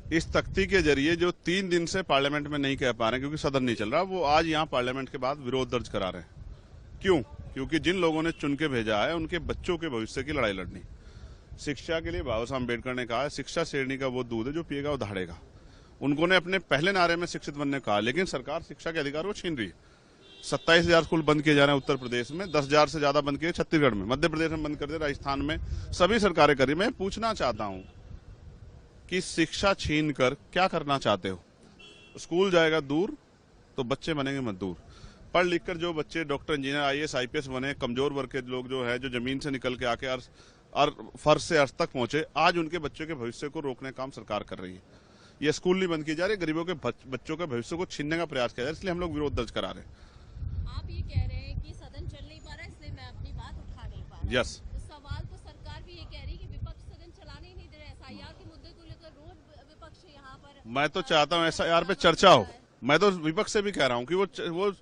इस तख्ती के जरिए जो 3 दिन से पार्लियामेंट में नहीं कह पा रहे हैं क्योंकि सदन नहीं चल रहा, वो आज यहाँ पार्लियामेंट के बाद विरोध दर्ज करा रहे हैं। क्यों? क्योंकि जिन लोगों ने चुन के भेजा है उनके बच्चों के भविष्य की लड़ाई लड़नी। शिक्षा के लिए बाबा साहब अम्बेडकर ने कहा, शिक्षा शेरनी का वो दूध है जो पिएगा वो दहाड़ेगा। उनको ने अपने पहले नारे में शिक्षित बनने कहा, लेकिन सरकार शिक्षा के अधिकार को छीन रही है। 27,000 स्कूल बंद किए जा रहे हैं उत्तर प्रदेश में, 10,000 से ज्यादा बंद किए छत्तीसगढ़ में, मध्य प्रदेश में बंद कर दिए, राजस्थान में, सभी सरकारें कर रही। मैं पूछना चाहता हूं कि शिक्षा छीन कर क्या करना चाहते हो? स्कूल जाएगा दूर तो बच्चे बनेंगे मजदूर। पढ़ लिख कर जो बच्चे डॉक्टर, इंजीनियर, IAS, IPS बने, कमजोर वर्ग के लोग जो है, जो जमीन से निकल के आके और फर्श से अर्श तक पहुंचे, आज उनके बच्चों के भविष्य को रोकने का काम सरकार कर रही है। ये स्कूल नहीं बंद किए जा रहे, गरीबों के बच्चों के भविष्य को छीनने का प्रयास किया जा रहा है, इसलिए हम लोग विरोध दर्ज करा रहे हैं। आप ये कह रहे हैं कि सदन चल नहीं पा रहा है, इसलिए मैं अपनी बात उठा नहीं पा रहा। यस। तो सवाल तो सरकार भी ये कह रही है कि विपक्ष सदन चलाने ही नहीं दे रहे। SIR के मुद्दे को लेकर रोज विपक्ष यहाँ पर। मैं तो चाहता हूँ SIR पे चर्चा हो। मैं तो विपक्ष से भी कह रहा हूँ कि वो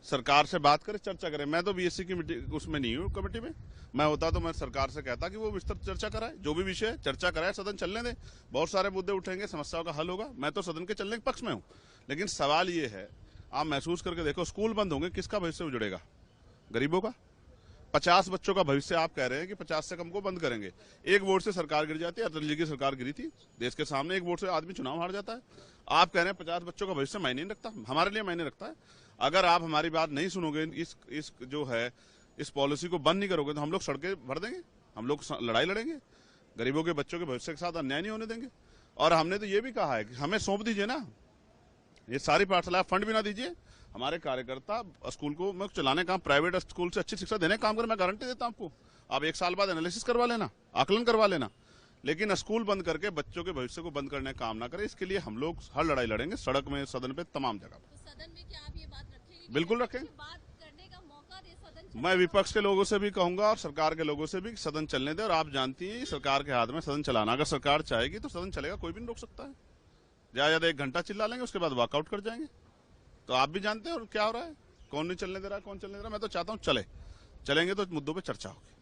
सरकार से बात करे, चर्चा करे। मैं तो BSc की उसमें नहीं हूँ, कमेटी में। मैं होता तो मैं सरकार से कहता कि वो विस्तृत चर्चा कराए, जो भी विषय है चर्चा कराए, सदन चलने दे। बहुत सारे मुद्दे उठेंगे, समस्याओं का हल होगा। मैं तो सदन के चलने के पक्ष में हूँ, लेकिन सवाल ये है, आप महसूस करके देखो, स्कूल बंद होंगे, किसका भविष्य उजड़ेगा? गरीबों का। 50 बच्चों का भविष्य आप कह रहे हैं कि 50 से कम को बंद करेंगे। एक वोट से सरकार गिर जाती है। अटल जी की सरकार गिरी थी देश के सामने, एक वोट से आदमी चुनाव हार जाता है। आप कह रहे हैं 50 बच्चों का भविष्य मायने नहीं रखता। हमारे लिए मायने रखता है। अगर आप हमारी बात नहीं सुनोगे, इस जो है इस पॉलिसी को बंद नहीं करोगे, तो हम लोग सड़कें भर देंगे, हम लोग लड़ाई लड़ेंगे। गरीबों के बच्चों के भविष्य के साथ अन्याय नहीं होने देंगे। और हमने तो ये भी कहा है कि हमें सौंप दीजिए ना ये सारी पाठशाला, फंड भी ना दीजिए। हमारे कार्यकर्ता स्कूल को चलाने का, प्राइवेट स्कूल से अच्छी शिक्षा देने का काम करें। मैं गारंटी देता हूं आपको। आप 1 साल बाद एनालिसिस करवा लेना, आकलन करवा लेना, लेकिन स्कूल बंद करके बच्चों के भविष्य को बंद करने का काम ना करें। इसके लिए हम लोग हर लड़ाई लड़ेंगे, सड़क में, सदन पे, तमाम जगह। तो सदन में क्या आप ये बात रखेंगे? बिल्कुल रखें। बात करने का मौका दे सदन। मैं विपक्ष के लोगों से भी कहूंगा और सरकार के लोगों से भी, सदन चलने दे। और आप जानती हैं सरकार के हाथ में सदन चलाना। अगर सरकार चाहेगी तो सदन चलेगा, कोई भी नहीं रोक सकता है। ज्यादा 1 घंटा चिल्ला लेंगे, उसके बाद वॉकआउट कर जाएंगे। तो आप भी जानते हैं और क्या हो रहा है, कौन नहीं चलने दे रहा है, कौन चलने दे रहा है। मैं तो चाहता हूं चलेंगे तो मुद्दों पे चर्चा होगी।